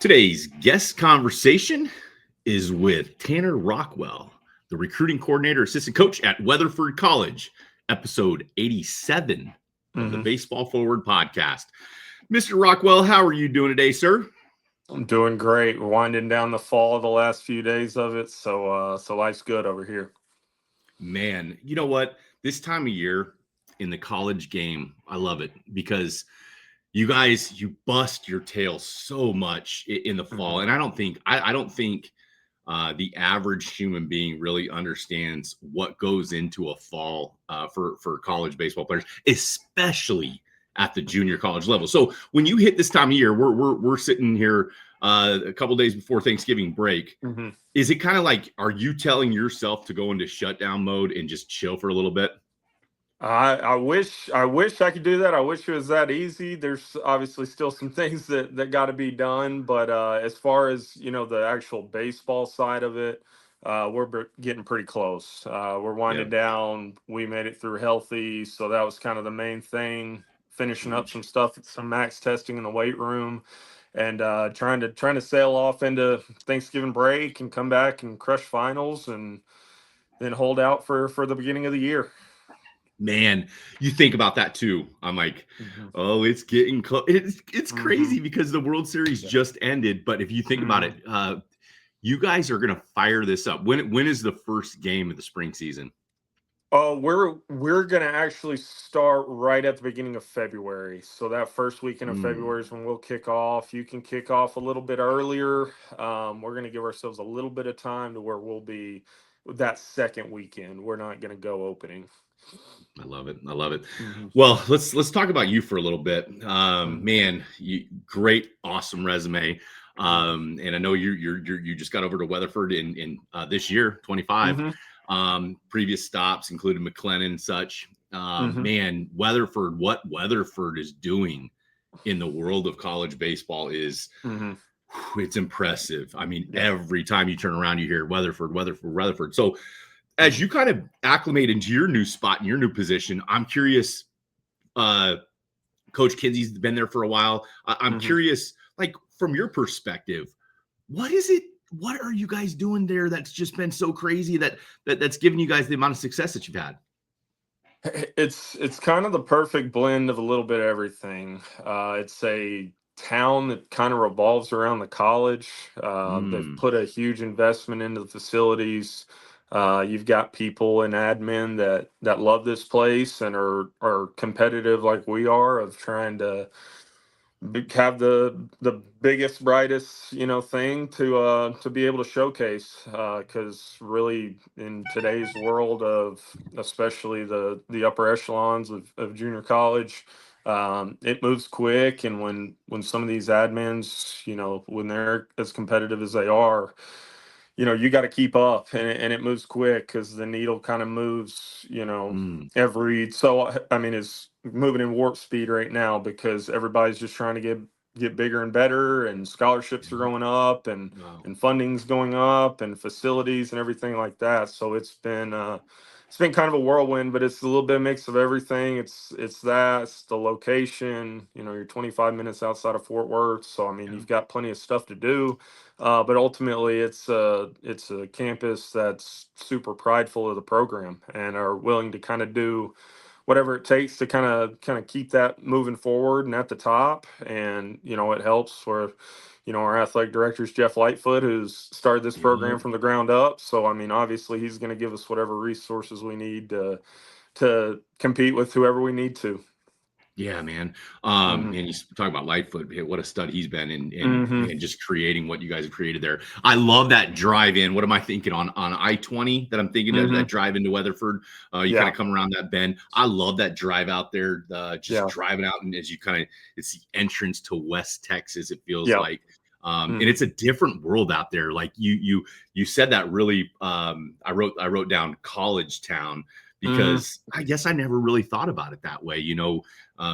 Today's guest conversation is with Tanner Rockwell, the recruiting coordinator, assistant coach at Weatherford College, episode 87 of the Baseball Forward podcast. Mr. Rockwell, how are you doing today, sir? I'm doing great. We're winding down the fall the last few days of it, so life's good over here. Man, you know what? This time of year in the college game, I love it because you guys, you bust your tail so much in the fall, and I don't think the average human being really understands what goes into a fall for college baseball players, especially at the junior college level. So when you hit this time of year, we're sitting here a couple days before Thanksgiving break. Is it kind of like, are you telling yourself to go into shutdown mode and just chill for a little bit? I wish I could do that. I wish it was that easy. There's obviously still some things that got to be done, but as far as the actual baseball side of it, we're getting pretty close. We're winding down. We made it through healthy, so that was kind of the main thing. Finishing up some stuff, some max testing in the weight room, and trying to sail off into Thanksgiving break and come back and crush finals, and then hold out for the beginning of the year. Man, you think about that too. I'm like, oh, it's getting close. It's crazy because the World Series just ended. But if you think about it, you guys are going to fire this up. When is the first game of the spring season? We're going to actually start right at the beginning of February. So that first weekend of February is when we'll kick off. You can kick off a little bit earlier. We're going to give ourselves a little bit of time to where we'll be that second weekend. We're not going to go opening. I love it. Well, let's talk about you for a little bit. Man, great, awesome resume. And I know you just got over to Weatherford in this year, 25. Previous stops included McLennan and such. Man, Weatherford, what Weatherford is doing in the world of college baseball is it's impressive. I mean, every time you turn around, you hear Weatherford. So as you kind of acclimate into your new spot and your new position, I'm curious, Coach Kinsey's been there for a while. I'm curious, like from your perspective, what are you guys doing there that's just been so crazy that's given you guys the amount of success that you've had? It's kind of the perfect blend of a little bit of everything. It's a town that kind of revolves around the college. They've put a huge investment into the facilities. You've got people in admin that love this place and are competitive like we are, of trying to have the biggest, brightest thing to be able to showcase, because really in today's world of especially the upper echelons of junior college, it moves quick, and when some of these admins, when they're as competitive as they are, you got to keep up, and it moves quick because the needle kind of moves, it's moving in warp speed right now because everybody's just trying to get bigger and better, and scholarships are going up, and funding's going up, and facilities and everything like that. So it's been kind of a whirlwind, but it's a little bit of mix of everything. It's the location. You're 25 minutes outside of Fort Worth, so you've got plenty of stuff to do. But ultimately, it's a campus that's super prideful of the program and are willing to kind of do whatever it takes to kind of keep that moving forward and at the top. And it helps where our athletic director is Jeff Lightfoot, who's started this program from the ground up. So obviously he's going to give us whatever resources we need to compete with whoever we need to. Yeah, man. And you talk about Lightfoot, what a stud he's been in just creating what you guys have created there. I love that drive in. What am I thinking on I-20 that I'm thinking of, that drive into Weatherford? You kind of come around that bend. I love that drive out there, driving out, and as you it's the entrance to West Texas, it feels like. And it's a different world out there. Like you said that really, I wrote down college town, because I guess I never really thought about it that way.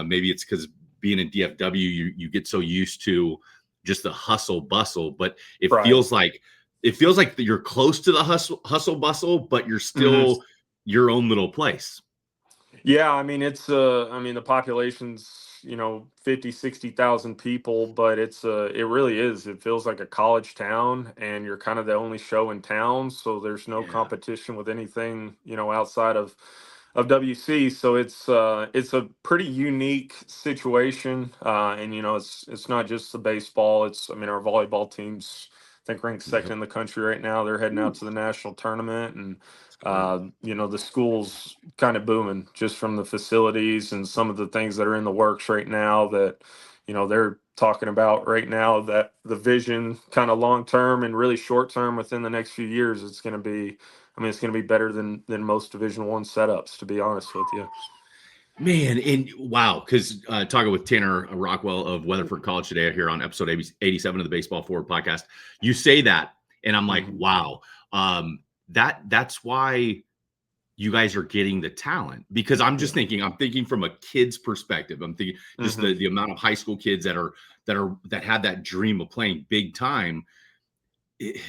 Maybe it's because being in DFW, you get so used to just the hustle bustle, but it feels like you're close to the hustle bustle, but you're still your own little place. Yeah, it's the population's 50, 60,000 people, but it really is. It feels like a college town, and you're kind of the only show in town. So there's no competition with anything, outside of WC. So it's a pretty unique situation. And it's not just the baseball. Our volleyball teams, I think, ranked second in the country right now. They're heading out to the national tournament, and the school's kind of booming just from the facilities and some of the things that are in the works right now that, they're talking about right now, that the vision kind of long term and really short term within the next few years, it's going to be better than most Division I setups, to be honest with you. Man, and wow, because talking with Tanner Rockwell of Weatherford College today here on episode 87 of the Baseball Forward podcast, you say that, and I'm like, wow, that's why you guys are getting the talent, because I'm thinking from a kid's perspective. I'm thinking just the amount of high school kids that have that dream of playing big time. It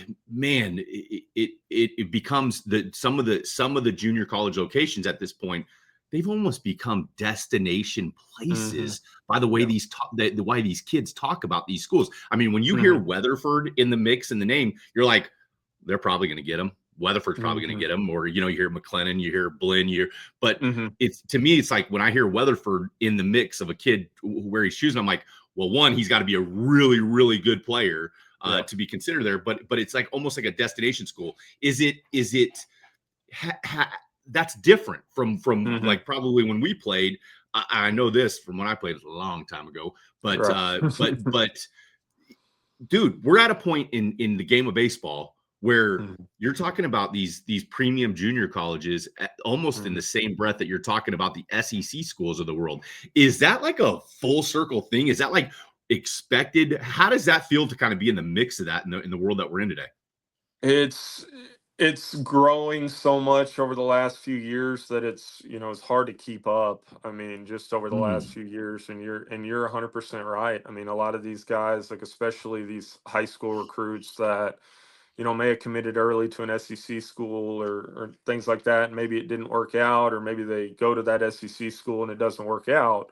becomes some of the junior college locations at this point, they've almost become destination places by the way why these kids talk about these schools. I mean, when you hear Weatherford in the mix in the name, you're like, they're probably going to get them. Weatherford's probably going to get them, or you hear McLennan, you hear Blinn, but it's, to me, it's like when I hear Weatherford in the mix of a kid wearing shoes, I'm like, well, one, he's got to be a really, really good player to be considered there, but it's like almost like a destination school. Is it that's different from like probably when we played. I know this from when I played a long time ago, but but dude, we're at a point in the game of baseball where you're talking about these premium junior colleges almost in the same breath that you're talking about the SEC schools of the world. Is that like a full circle thing? Is that like expected? How does that feel to kind of be in the mix of that in the world that we're in today? It's growing so much over the last few years that it's hard to keep up. I mean, just over the last few years, and you're 100% right. I mean, a lot of these guys, like especially these high school recruits that may have committed early to an SEC school or things like that, and maybe it didn't work out, or maybe they go to that SEC school and it doesn't work out.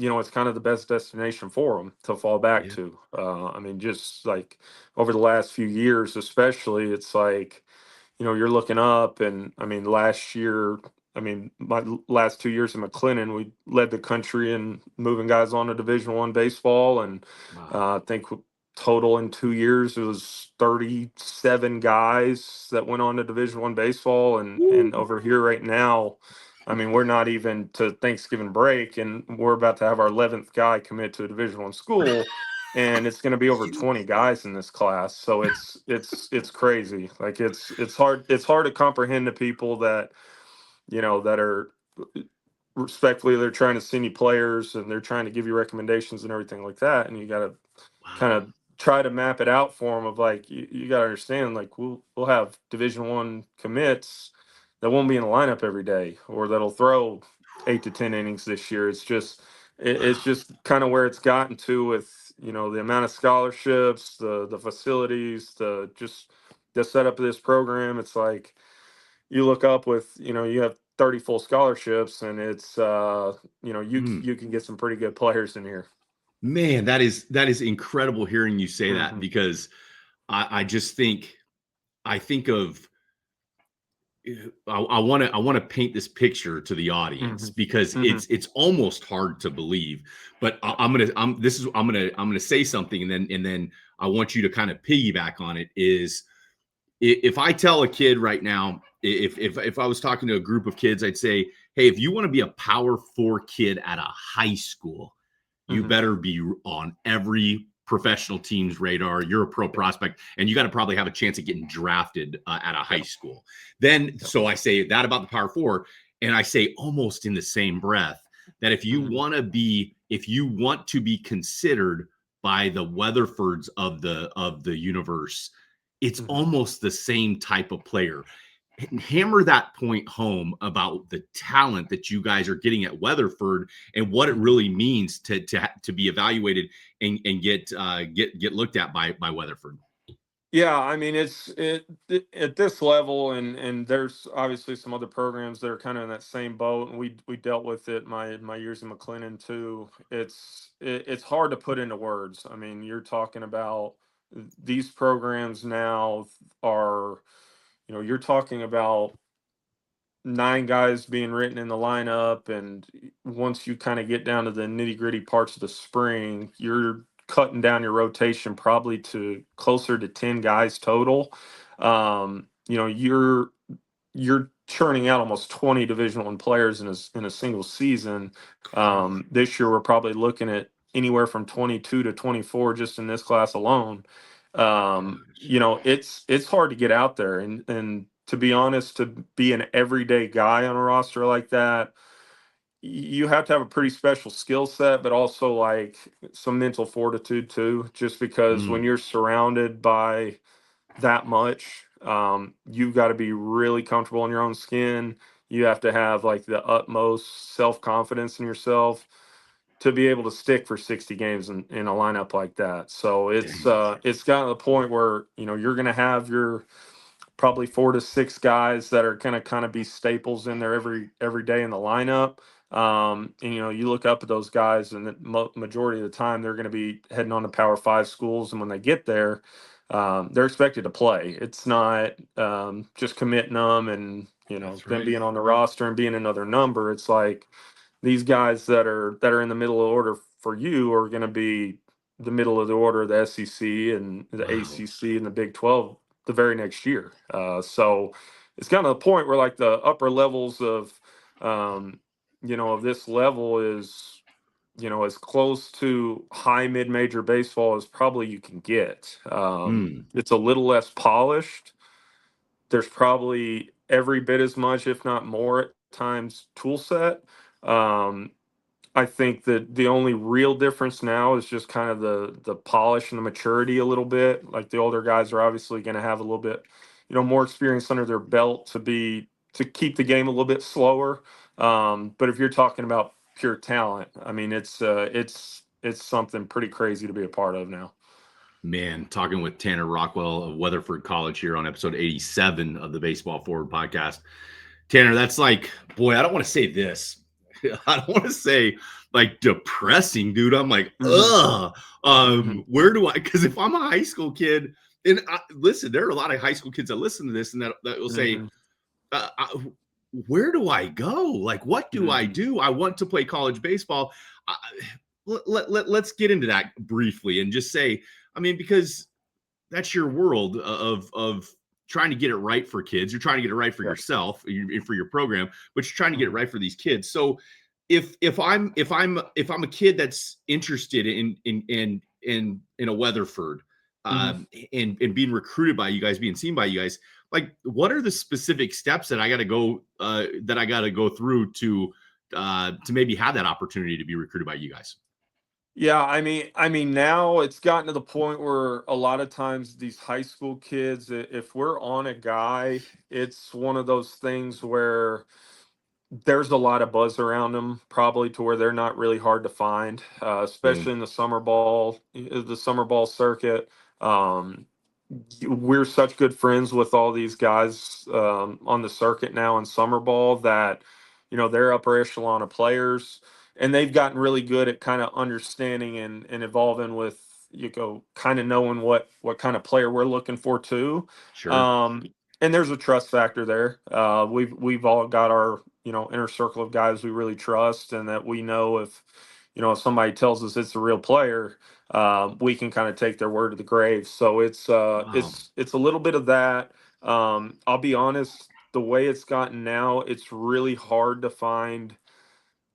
It's kind of the best destination for them to fall back to. I mean, just like over the last few years, especially, it's like, you're looking up, and I mean, last year, my last 2 years in McLennan, we led the country in moving guys on to Division I baseball, and I think total in 2 years it was 37 guys that went on to Division I baseball, and over here right now, I mean, we're not even to Thanksgiving break, and we're about to have our 11th guy commit to a Division I school, and it's going to be over 20 guys in this class. So it's crazy. Like it's hard to comprehend to people that that are respectfully, they're trying to send you players and they're trying to give you recommendations and everything like that, and you got to kind of try to map it out for them of like, you got to understand, like we'll have Division I commits that won't be in the lineup every day, or that'll throw 8 to 10 innings this year. It's just kind of where it's gotten to with the amount of scholarships, the facilities, the setup of this program. It's like you look up with you have 30 full scholarships, and it's you can get some pretty good players in here. Man, that is incredible hearing you say that, because I think of, I want to paint this picture to the audience, because it's almost hard to believe, but I'm gonna say something, and then I want you to kind of piggyback on it. Is if I tell a kid right now, if I was talking to a group of kids, I'd say, hey, if you want to be a Power 4 kid at a high school, you better be on every professional team's radar. You're a pro prospect, and you got to probably have a chance of getting drafted at a high school. Then, so I say that about the Power 4, and I say almost in the same breath that if you want to be considered by the Weatherfords of the universe, it's almost the same type of player. Hammer that point home about the talent that you guys are getting at Weatherford and what it really means to be evaluated and get looked at by Weatherford. Yeah, I mean at this level, and there's obviously some other programs that are kind of in that same boat, and we dealt with it my years in McLennan too. It's hard to put into words. I mean, you're talking about these programs now are, you're talking about 9 guys being written in the lineup, and once you kind of get down to the nitty gritty parts of the spring, you're cutting down your rotation probably to closer to 10 guys total. You're churning out almost 20 Division One players in a single season. This year we're probably looking at anywhere from 22 to 24 just in this class alone. It's hard to get out there, and to be honest, to be an everyday guy on a roster like that, you have to have a pretty special skill set, but also like some mental fortitude too, just because when Mm, you're surrounded by that much, you've got to be really comfortable in your own skin. You have to have like the utmost self-confidence in yourself to be able to stick for 60 games in a lineup like that. So dang. it's gotten to the point where, you're going to have your probably 4 to 6 guys that are going to kind of be staples in there every day in the lineup. And you look up at those guys, and the majority of the time they're going to be heading on to Power Five schools, and when they get there, they're expected to play. It's not just committing them and That's them right. being on the roster and being another number. It's like these guys that are in the middle of the order for you are going to be the middle of the order of the SEC and the Wow. ACC and the Big 12 the very next year. So it's kind of the point where like the upper levels of this level is, as close to high mid-major baseball as probably you can get. Mm, It's a little less polished. There's probably every bit as much, if not more at times, tool set. Um, I think that the only real difference now is just kind of the polish and the maturity a little bit. Like the older guys are obviously going to have a little bit, more experience under their belt to keep the game a little bit slower. But if you're talking about pure talent, I mean, it's something pretty crazy to be a part of now. man, talking with Tanner Rockwell of Weatherford College here on episode 87 of the Baseball Forward podcast. Tanner, that's like, boy, I don't want to say this. I don't want to say like depressing, dude. I'm like, Hmm. ugh. Hmm. Where do I? Because if I'm a high school kid, and listen, there are a lot of high school kids that listen to this and that will say, Hmm. uh, I, where do I go? Like, what do I Hmm. do? I want to play college baseball. I, let's get into that briefly and just say, I mean, because that's your world of trying to get it right for kids. You're trying to get it right for Yeah. yourself, for your program, but you're trying to get it Hmm. right for these kids. So if I'm a kid that's interested in a Weatherford, Hmm. and being recruited by you guys, being seen by you guys, like what are the specific steps that I got to go through to maybe have that opportunity to be recruited by you guys? Yeah, I mean, now it's gotten to the point where a lot of times these high school kids, if we're on a guy, it's one of those things where there's a lot of buzz around them, probably to where they're not really hard to find, especially Boom. in the summer ball circuit. Um, we're such good friends with all these guys on the circuit now in summer ball that they're upper echelon of players, and they've gotten really good at kind of understanding and evolving with kind of knowing what kind of player we're looking for too. Sure. um, and there's a trust factor there. We've all got our inner circle of guys we really trust, and that we know if somebody tells us it's a real player, we can kind of take their word to the grave. So it's Wow. it's a little bit of that. I'll be honest, the way it's gotten now, it's really hard to find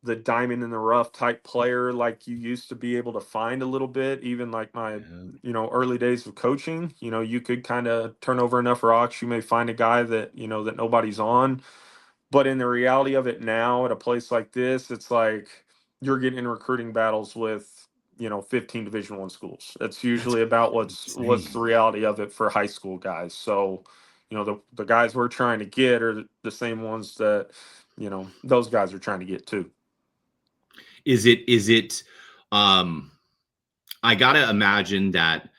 the diamond in the rough type player like you used to be able to find a little bit. Even like my Yeah. early days of coaching, you could kind of turn over enough rocks, you may find a guy that nobody's on. But in the reality of it now, at a place like this, it's like you're getting in recruiting battles with 15 Division One schools. That's That's usually about what's the insane. reality of it for high school guys. So the guys we're trying to get are the same ones that those guys are trying to get too. Is it, I gotta imagine that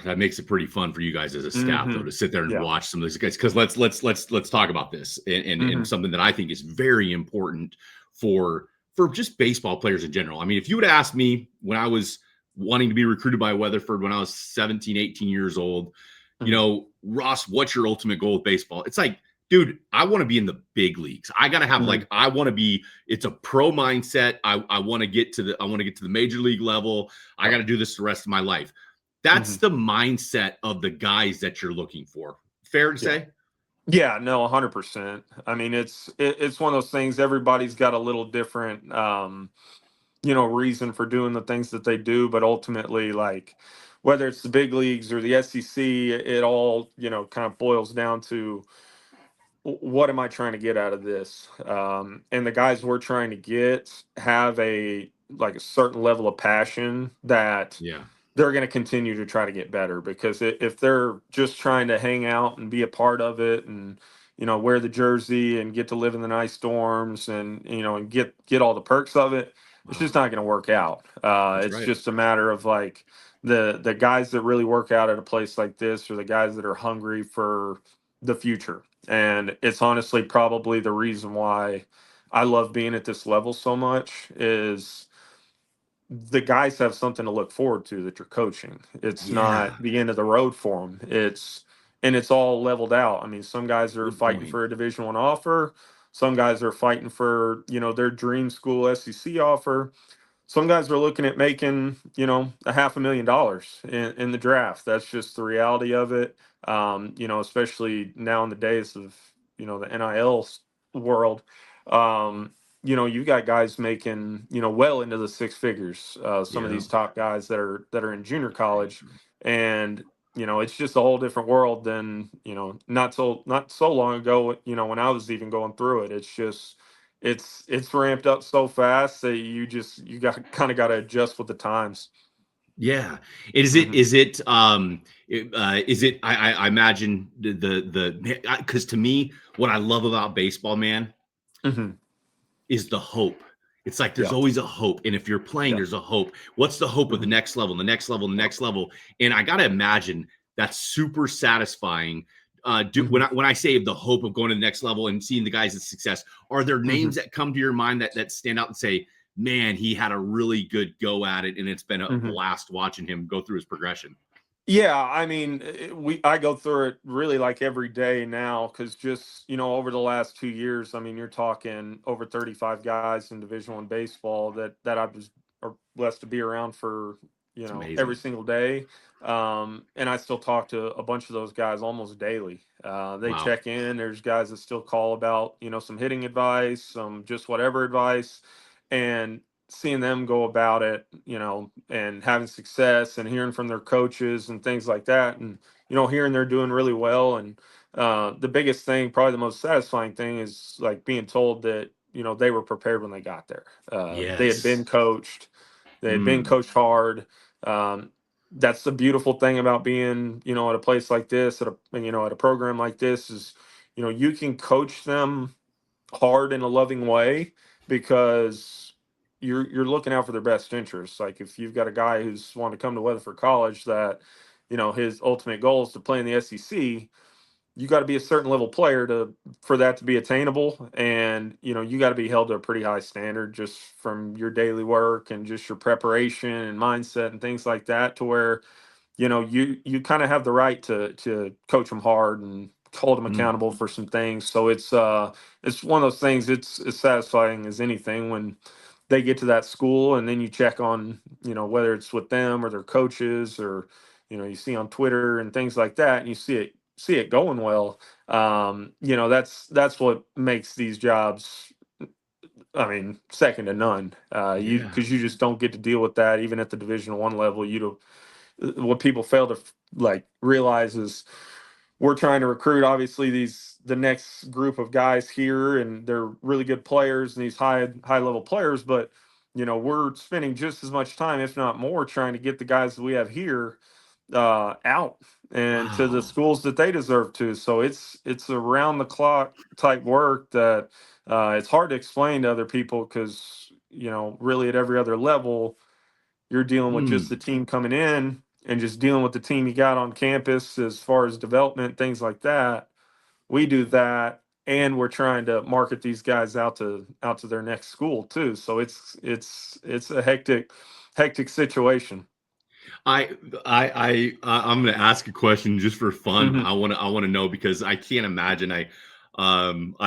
That makes it pretty fun for you guys as a staff, though, Mm-hmm. to sit there and Yeah. watch some of these guys. Because let's talk about this and something that I think is very important for just baseball players in general. I mean, if you would ask me when I was wanting to be recruited by Weatherford when I was 17, 18 years old, Ross, what's your ultimate goal with baseball? It's like, dude, I want to be in the big leagues. I got to have I want to be, it's a pro mindset. I want to get to the major league level. I got to do this the rest of my life. That's the mindset of the guys that you're looking for. Fair to say? Yeah, no, 100%. I mean, it's one of those things. Everybody's got a little different, reason for doing the things that they do, but ultimately, like whether it's the big leagues or the SEC, it all kind of boils down to what am I trying to get out of this? And the guys we're trying to get have a certain level of passion that they're going to continue to try to get better, because if they're just trying to hang out and be a part of it and wear the jersey and get to live in the nice dorms and get all the perks of it, it's just not going to work out. It's just a matter of like the guys that really work out at a place like this are the guys that are hungry for the future. And it's honestly probably the reason why I love being at this level so much is the guys have something to look forward to that you're coaching. It's not the end of the road for them. It's all leveled out. I mean, some guys are fighting for a Division I offer. Some guys are fighting for, their dream school SEC offer. Some guys are looking at making, $500,000 in the draft. That's just the reality of it. Especially now in the days of, the NIL world. You've got guys making, well into the six figures. Some of these top guys that are in junior college, and it's just a whole different world than not so long ago. When I was even going through it, it's just it's ramped up so fast that you got to adjust with the times. Yeah. Is it I imagine because to me, what I love about baseball, man, is the hope. It's like there's always a hope. And if you're playing, there's a hope. What's the hope of the next level, the next level, the next level? And I got to imagine that's super satisfying. When I say the hope of going to the next level and seeing the guys' success, are there names that come to your mind that stand out and say, man, he had a really good go at it, and it's been a blast watching him go through his progression? Yeah, I mean, I go through it really like every day now, because just over the last 2 years, I mean, you're talking over 35 guys in Division I baseball that I was blessed to be around for every single day, and I still talk to a bunch of those guys almost daily. They check in. There's guys that still call about some hitting advice, some just whatever advice, and seeing them go about it, and having success and hearing from their coaches and things like that. And, hearing they're doing really well. And the biggest thing, probably the most satisfying thing, is like being told that, they were prepared when they got there. They had been coached, they had been coached hard. That's the beautiful thing about being, at a place like this, at a program like this is, you can coach them hard in a loving way, because you're looking out for their best interests. Like if you've got a guy who's wanting to come to Weatherford College that his ultimate goal is to play in the SEC, you got to be a certain level player for that to be attainable, and you got to be held to a pretty high standard just from your daily work and just your preparation and mindset and things like that, to where you kind of have the right to coach them hard and hold them accountable for some things. So it's one of those things. It's as satisfying as anything when they get to that school, and then you check on whether it's with them or their coaches, or you see on Twitter and things like that, and you see it going well. That's what makes these jobs, I mean, second to none. Because you just don't get to deal with that even at the Division I level. What people fail to realize is we're trying to recruit obviously the next group of guys here, and they're really good players and these high level players, but we're spending just as much time, if not more, trying to get the guys that we have here out and to the schools that they deserve to. So it's around the clock type work that it's hard to explain to other people, because really at every other level you're dealing with just the team coming in, and just dealing with the team you got on campus as far as development, things like that. We do that, and we're trying to market these guys out to their next school too. So it's a hectic situation. I'm going to ask a question just for fun. Hmm. I want to know, because I can't imagine. I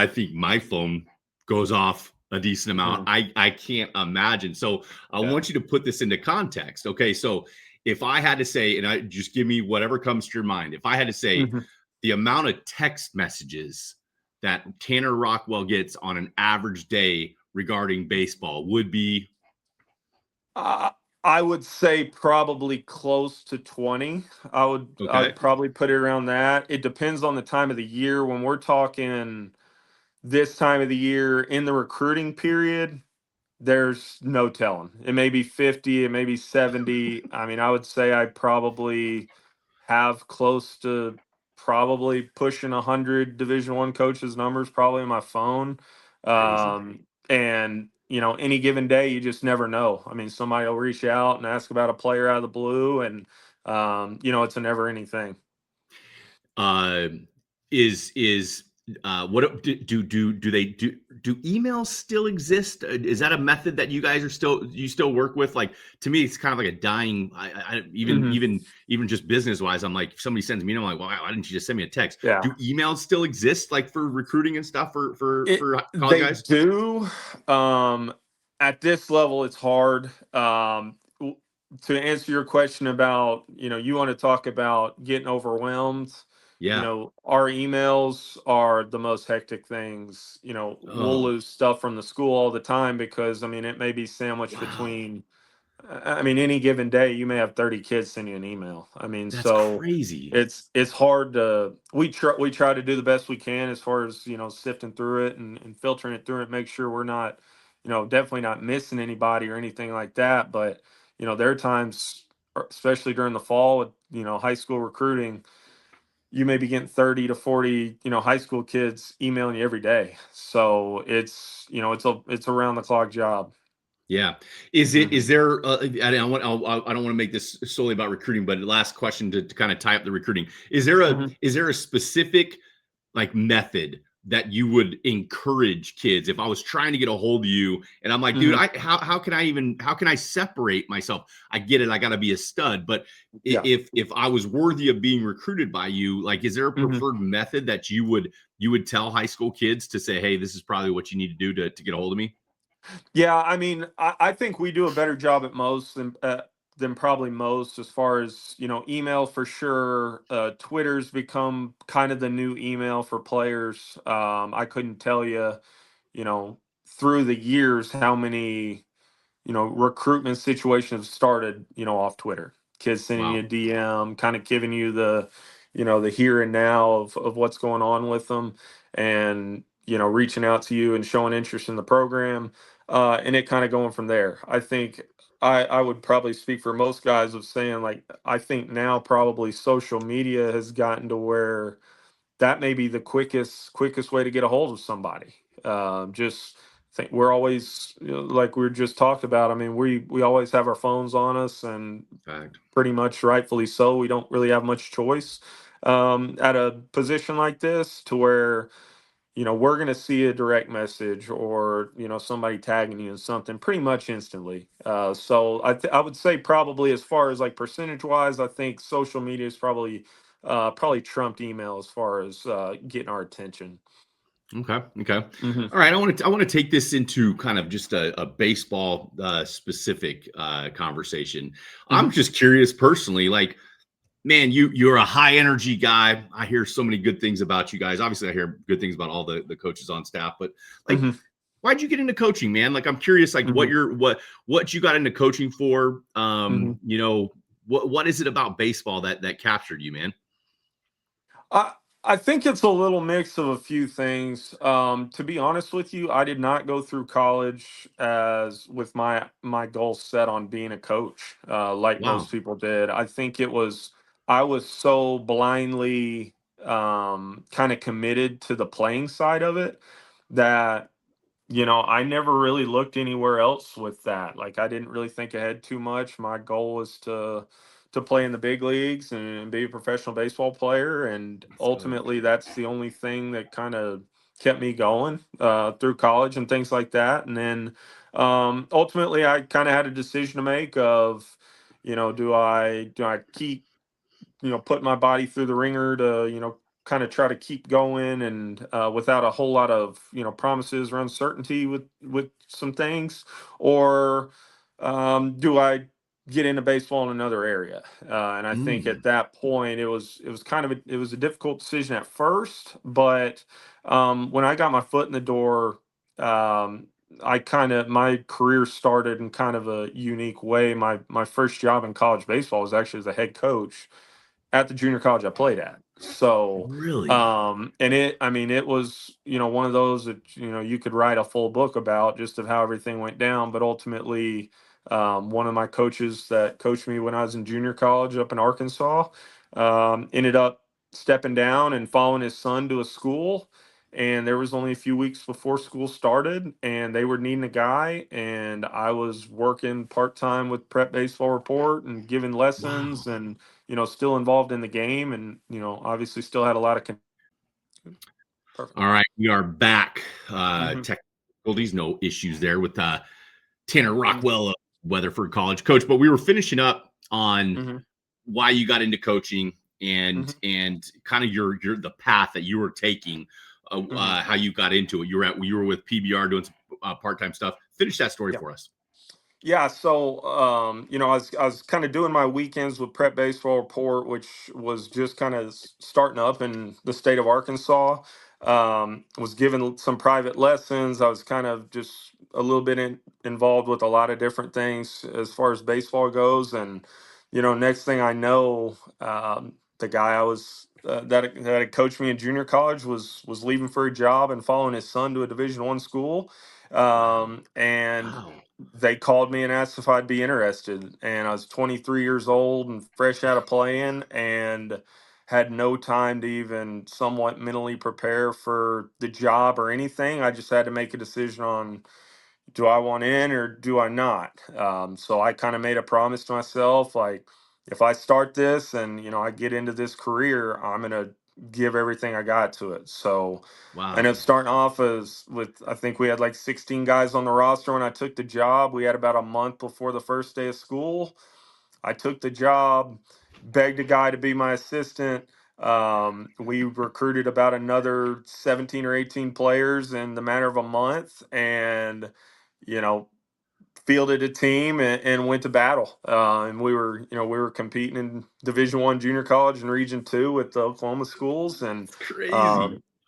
think my phone goes off a decent amount. Hmm. I can't imagine. So I Yeah. want you to put this into context. Okay, so if I had to say, and I just give me whatever comes to your mind. If I had to say Hmm. the amount of text messages that Tanner Rockwell gets on an average day regarding baseball would be Uh, I would say probably close to 20. I'd okay. probably put it around that. It depends on the time of the year. When we're talking this time of the year in the recruiting period, there's no telling. It may be 50, it may be 70. I mean, I would say I probably have close to probably pushing 100 Division I coaches numbers probably on my phone. Crazy. And any given day, you just never know. I mean, somebody will reach out and ask about a player out of the blue, and it's a never ending thing. uh, is what do they do emails still exist? Is that a method that you still work with? Like, to me, it's kind of like a dying. Hmm. Even just business wise, I'm like, if somebody sends me, I'm like, well, why didn't you just send me a text? Yeah. Do emails still exist, like for recruiting and stuff for college They guys? do. At this level, it's hard. To answer your question about, you want to talk about getting overwhelmed. Yeah. Our emails are the most hectic things. We'll Oh, lose stuff from the school all the time because, I mean, it may be sandwiched wow, between. I mean, any given day, you may have 30 kids send you an email. I mean, that's so crazy. it's hard to we try to do the best we can as far as sifting through it and filtering it through it, make sure we're not definitely not missing anybody or anything like that. But there are times, especially during the fall with high school recruiting, you may be getting 30 to 40 high school kids emailing you every day. So it's a round the clock job. Yeah. Hmm. Is there, I don't want to make this solely about recruiting, but last question to kind of tie up the recruiting. Hmm. Is there a specific like method that you would encourage kids? If I was trying to get a hold of you and I'm like, dude, Hmm. how can I separate myself? I get it. I got to be a stud, but Yeah. if I was worthy of being recruited by you, like, is there a Hmm. preferred method that you would tell high school kids to say, hey, this is probably what you need to do to get a hold of me? Yeah, I mean, I think we do a better job at most than probably most as far as email for sure. Twitter's become kind of the new email for players. I couldn't tell you, you know, through the years how many recruitment situations started, off Twitter. Kids sending you a Wow. DM, kind of giving you the here and now of what's going on with them, and reaching out to you and showing interest in the program, and it kind of going from there. I think I would probably speak for most guys of saying, like, I think now probably social media has gotten to where that may be the quickest way to get a hold of somebody. Just think we're always, like we were just talked about. I mean, we always have our phones on us, and Fact. pretty much rightfully so. We don't really have much choice at a position like this, to where we're going to see a direct message or somebody tagging you in something pretty much instantly. So I would say probably, as far as like percentage wise, I think social media is probably trumped email as far as getting our attention. Okay. Okay. Hmm. All right. I want to take this into kind of just a baseball specific conversation. I'm Hmm. just curious personally, like, man, you're a high energy guy. I hear so many good things about you guys. Obviously, I hear good things about all the coaches on staff, but like, Hmm. why'd you get into coaching, man? Like, I'm curious, like, Hmm. what you got into coaching for. Hmm. What is it about baseball that captured you, man? I I think it's a little mix of a few things. To be honest with you, I did not go through college as with my goals set on being a coach, like most Wow. people did. I was so blindly kind of committed to the playing side of it that I never really looked anywhere else with that. Like, I didn't really think ahead too much. My goal was to to play in the big leagues and be a professional baseball player. And ultimately, that's the only thing that kind of kept me going through college and things like that. And then ultimately, I kind of had a decision to make of, do I keep put my body through the ringer to kind of try to keep going and without a whole lot of promises or uncertainty with some things, or do I get into baseball in another area? And I think at that point it was it was a difficult decision at first, but when I got my foot in the door, my career started in kind of a unique way. My first job in college baseball was actually as a head coach at the junior college I played at. So, really, it was, one of those that, you could write a full book about just of how everything went down. But ultimately, one of my coaches that coached me when I was in junior college up in Arkansas, ended up stepping down and following his son to a school. And there was only a few weeks before school started, and they were needing a guy. And I was working part-time with Prep Baseball Report and giving lessons, and still involved in the game, and obviously still had a lot of Perfect. All right, we are back. Technical, no issues there with Tanner Rockwell of Weatherford College, coach. But we were finishing up on why you got into coaching and kind of your the path that you were taking, how you got into it. You were with PBR doing some part-time stuff. Finish that story for us. Yeah, so I was kind of doing my weekends with Prep Baseball Report, which was just kind of starting up in the state of Arkansas. Was given some private lessons. I was kind of just a little bit involved with a lot of different things as far as baseball goes. And next thing I know, the guy I was that had coached me in junior college was leaving for a job and following his son to a Division I school. And they called me and asked if I'd be interested. And I was 23 years old and fresh out of playing, and had no time to even somewhat mentally prepare for the job or anything. I just had to make a decision on, do I want in or do I not? So I kind of made a promise to myself, like, if I start this and I get into this career, I'm gonna give everything I got to it. So I ended up starting off with, I think we had like 16 guys on the roster when I took the job. We had about a month before the first day of school. I took the job, begged a guy to be my assistant. We recruited about another 17 or 18 players in the matter of a month, and you know, fielded a team and went to battle. And we were competing in Division I junior college and Region II with the Oklahoma schools, and crazy.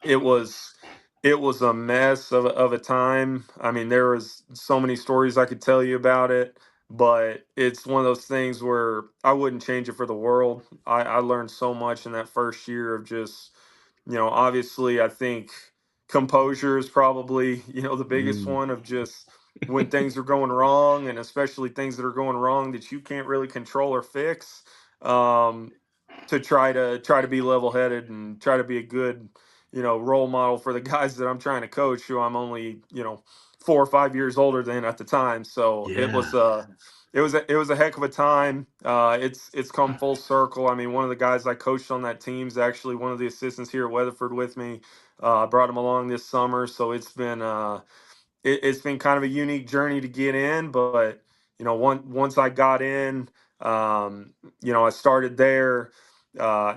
It was a mess of a time. I mean, there was so many stories I could tell you about it, but it's one of those things where I wouldn't change it for the world. I learned so much in that first year of just, obviously, I think composure is probably, the biggest one, of just when things are going wrong, and especially things that are going wrong that you can't really control or fix, to try to be level headed and try to be a good, role model for the guys that I'm trying to coach, who I'm only, 4 or 5 years older than at the time. So it was a heck of a time. It's come full circle. I mean, one of the guys I coached on that team is actually one of the assistants here at Weatherford with me. I brought him along this summer, so it's been kind of a unique journey to get in. But once I got in, I started there.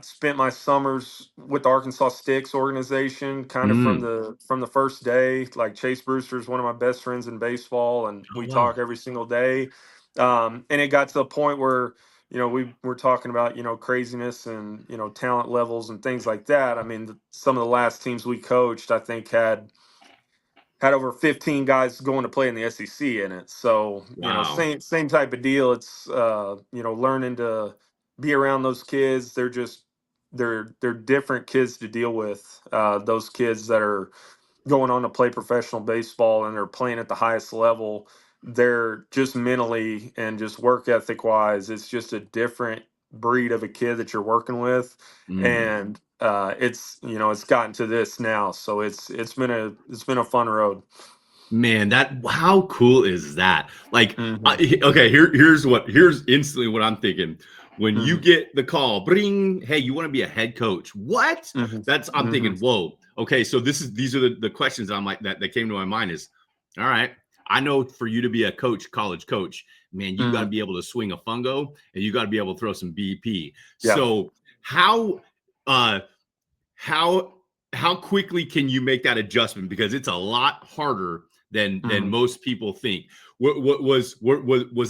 Spent my summers with the Arkansas Sticks organization, kind of from the first day. Like, Chase Brewster is one of my best friends in baseball, and we talk every single day. And it got to the point where we were talking about craziness and talent levels and things like that. I mean, some of the last teams we coached, I think, had over 15 guys going to play in the SEC in it. So, same type of deal. It's, learning to be around those kids. They're different kids to deal with. Those kids that are going on to play professional baseball and they're playing at the highest level, they're just mentally and just work ethic wise, it's just a different breed of a kid that you're working with. And it's gotten to this now, so it's been a fun road. Man, how cool is that? Like, okay, here's instantly what I'm thinking. when you get the call, bring, hey, you want to be a head coach? What? I'm thinking, whoa, okay. So these are the questions I'm like that came to my mind is, all right, I know for you to be a college coach, man, you got to be able to swing a fungo and you got to be able to throw some BP. Yeah. So how quickly can you make that adjustment? Because it's a lot harder than most people think. What was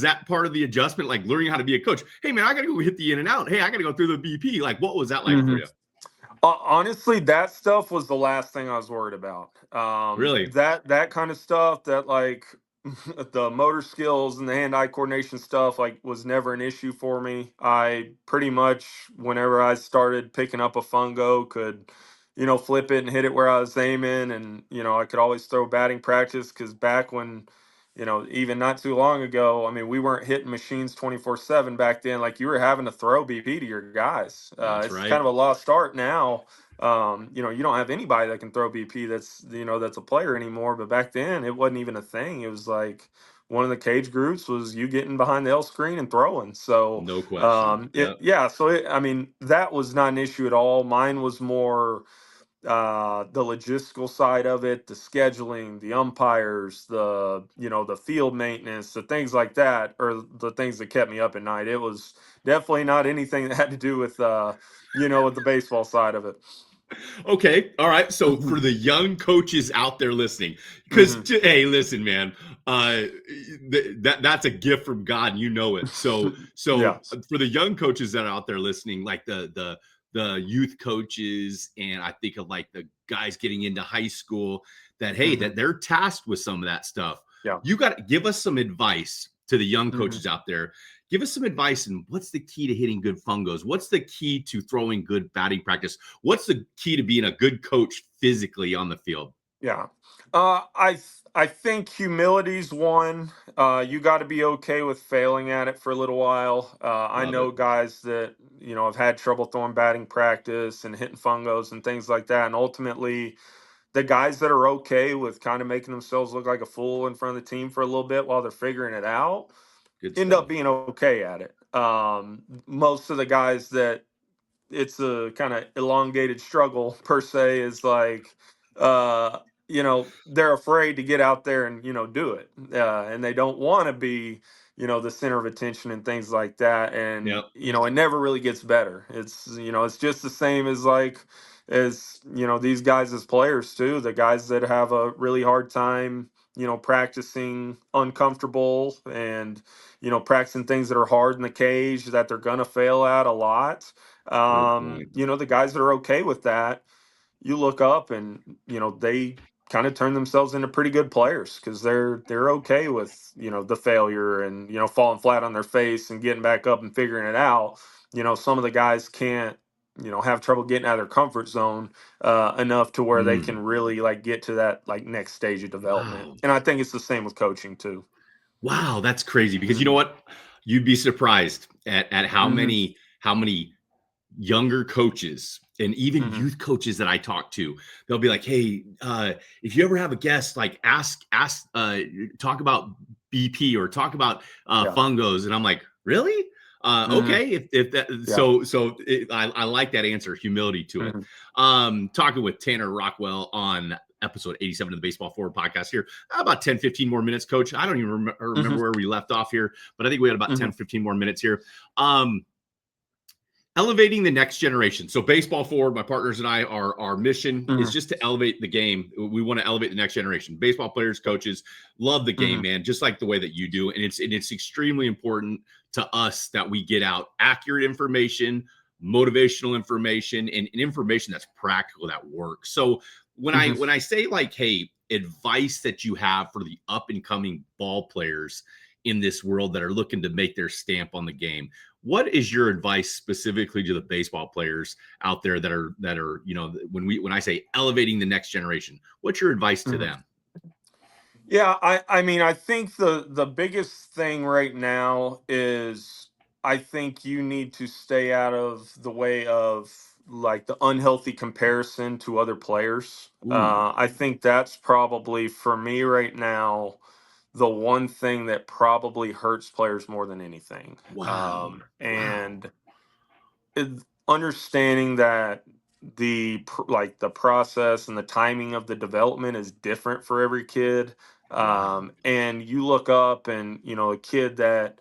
that part of the adjustment? Like learning how to be a coach? Hey man, I got to go hit the in and out. Hey, I got to go through the BP. Like, what was that like for you? Honestly, that stuff was the last thing I was worried about. Really? That kind of stuff, that like the motor skills and the hand-eye coordination stuff, like was never an issue for me. I pretty much, whenever I started picking up a fungo, could, flip it and hit it where I was aiming, and I could always throw batting practice because back when. Even not too long ago, I mean, we weren't hitting machines 24/7 back then. Like you were having to throw BP to your guys. That's It's right. kind of a lost art now. You don't have anybody that can throw BP that's a player anymore. But back then, it wasn't even a thing. It was like one of the cage groups was you getting behind the L screen and throwing. So, no question. yeah. So, I mean, that was not an issue at all. Mine was more the logistical side of it, the scheduling, the umpires, the field maintenance, the things like that are the things that kept me up at night. It was definitely not anything that had to do with with the baseball side of it. Okay, all right. So for the young coaches out there listening, because hey, listen, man, that's a gift from God, and you know it. So Yeah. For the young coaches that are out there listening, like the youth coaches, and I think of like the guys getting into high school, that hey, that they're tasked with some of that stuff. Yeah. You got to give us some advice to the young coaches out there. Give us some advice on what's the key to hitting good fungos? What's the key to throwing good batting practice? What's the key to being a good coach physically on the field? Yeah. I think humility's one. You got to be okay with failing at it for a little while. I know guys that, have had trouble throwing batting practice and hitting fungos and things like that. And ultimately, the guys that are okay with kind of making themselves look like a fool in front of the team for a little bit while they're figuring it out end up being okay at it. Most of the guys that it's a kind of elongated struggle per se is like they're afraid to get out there and do it, and they don't want to be the center of attention and things like that, and it never really gets better. It's just the same as these guys as players too, the guys that have a really hard time practicing uncomfortable and practicing things that are hard in the cage that they're gonna fail at a lot. The guys that are okay with that, you look up and they kind of turn themselves into pretty good players because they're okay with the failure and falling flat on their face and getting back up and figuring it out. Some of the guys can't have trouble getting out of their comfort zone enough to where they can really like get to that like next stage of development. Wow. And I think it's the same with coaching too. Wow, that's crazy because you know what? You'd be surprised at how many younger coaches and even youth coaches that I talk to. They'll be like, "Hey, if you ever have a guest, like ask talk about BP or talk about fungos," and I'm like, "Really? Okay, if that I like that answer, humility to it." Talking with Tanner Rockwell on episode 87 of the Baseball Forward podcast here. About 10, 15 more minutes, coach. I don't even remember where we left off here, but I think we had about 10, 15 more minutes here. Elevating the next generation. So Baseball Forward, my partners and I, our mission is just to elevate the game. We want to elevate the next generation. Baseball players, coaches, love the game, man, just like the way that you do. And it's extremely important to us that we get out accurate information, motivational information, and information that's practical, that works. So when I say like, hey, advice that you have for the up and coming ball players in this world that are looking to make their stamp on the game, what is your advice specifically to the baseball players out there that are when I say elevating the next generation, what's your advice to them? Yeah, I mean, I think the biggest thing right now is I think you need to stay out of the way of like the unhealthy comparison to other players. I think that's probably for me right now the one thing that probably hurts players more than anything. Wow. And understanding that the process and the timing of the development is different for every kid. Wow. And you look up and, a kid that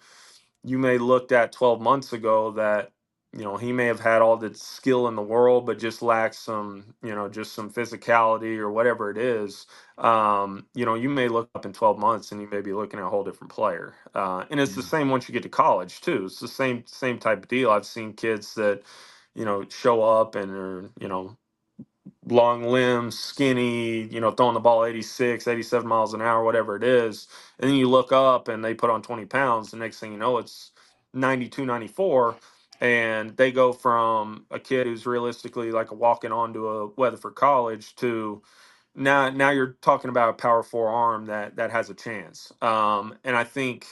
you may looked at 12 months ago that, he may have had all the skill in the world, but just lacks some, just some physicality or whatever it is. You may look up in 12 months and you may be looking at a whole different player. And it's the Yeah. same once you get to college too. It's the same type of deal. I've seen kids that, show up and are, long limbs, skinny, throwing the ball 86, 87 miles an hour, whatever it is. And then you look up and they put on 20 pounds. The next thing you know, it's 92, 94. And they go from a kid who's realistically like walking onto a Weatherford college to now you're talking about a power four arm that has a chance. And I think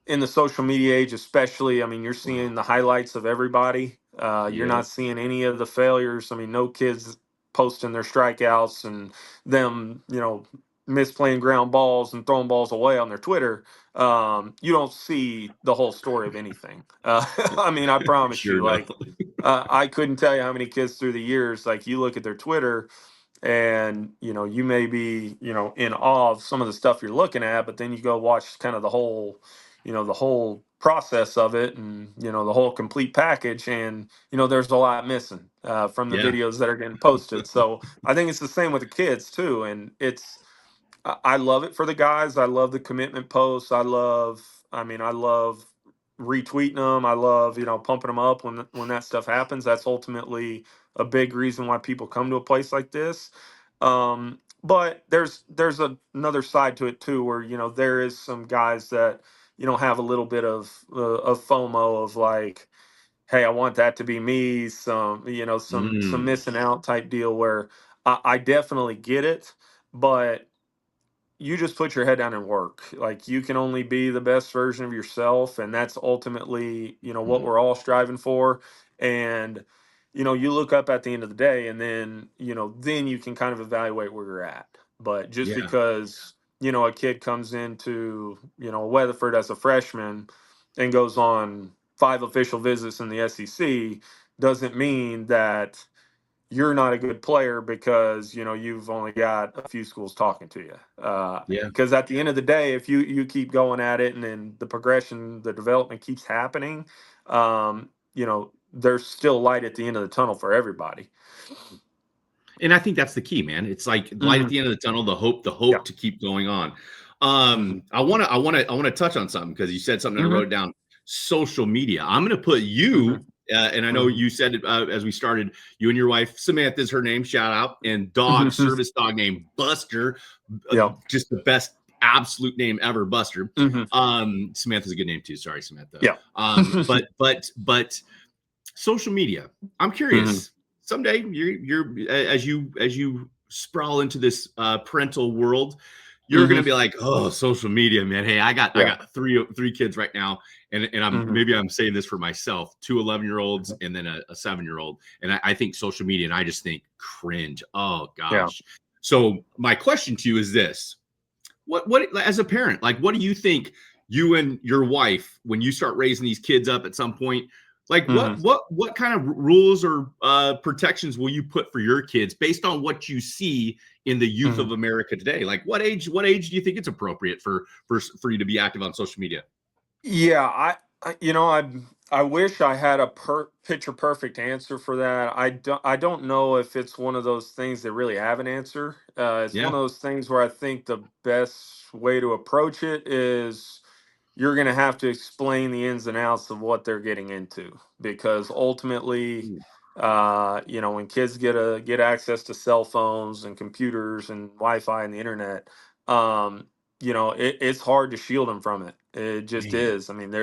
in the social media age, especially, I mean, you're Wow. seeing the highlights of everybody. You're Yep. not seeing any of the failures. I mean, no kids posting their strikeouts and them, misplaying ground balls and throwing balls away on their Twitter. You don't see the whole story of anything. I mean, I promise Sure you, no. like, I couldn't tell you how many kids through the years, like, you look at their Twitter and you may be in awe of some of the stuff you're looking at, but then you go watch kind of the whole process of it, and the whole complete package, and there's a lot missing from the Yeah. videos that are getting posted. So I think it's the same with the kids too, and I love it for the guys. I love the commitment posts. I love retweeting them. I love, pumping them up when that stuff happens. That's ultimately a big reason why people come to a place like this. But there's another side to it too, where, there is some guys that, have a little bit of FOMO of like, hey, I want that to be me. Some Mm. missing out type deal where I definitely get it, but you just put your head down and work. Like, you can only be the best version of yourself, and that's ultimately, what Mm. we're all striving for. And you look up at the end of the day, and then you can kind of evaluate where you're at. But just Yeah. because a kid comes into Weatherford as a freshman and goes on 5 official visits in the SEC doesn't mean that you're not a good player because you've only got a few schools talking to you. Yeah. Because at the end of the day, if you keep going at it, and then the progression, the development keeps happening, there's still light at the end of the tunnel for everybody. And I think that's the key, man. It's like light at Hmm. the end of the tunnel, the Yeah. hope to keep going on. Hmm. I want to touch on something because you said something and I Hmm. wrote it down. Social media. I'm going to put Hmm. you, and I know Hmm. you said it as we started. You and your wife Samantha is her name. Shout out, and dog Hmm. service dog name Buster, Yeah. just the best absolute name ever, Buster. Hmm. Samantha's a good name too. Sorry, Samantha. Yeah. But social media. I'm Hmm. curious. Someday you're as you sprawl into this parental world, you're gonna Hmm. be like, oh, social media, man. Hey, I got I Yeah. got three kids right now, and Hmm. I'm saying this for myself, two 11-year-olds and then a 7-year-old, and I think social media, and I just think cringe. Oh Yeah. gosh. So my question to you is this: what as a parent, like, what do you think you and your wife, when you start raising these kids up at some point, like Hmm. what kind of rules or protections will you put for your kids based on what you see in the youth Hmm. of America today? Like, what age do you think it's appropriate for you to be active on social media? Yeah, I wish I had a picture perfect answer for that. I don't know if it's one of those things that really have an answer. It's one Yeah. of those things where I think the best way to approach it is you're going to have to explain the ins and outs of what they're getting into, because ultimately, Ooh. when kids get access to cell phones and computers and Wi-Fi and the internet, it's hard to shield them from it. It just Man. is. I mean,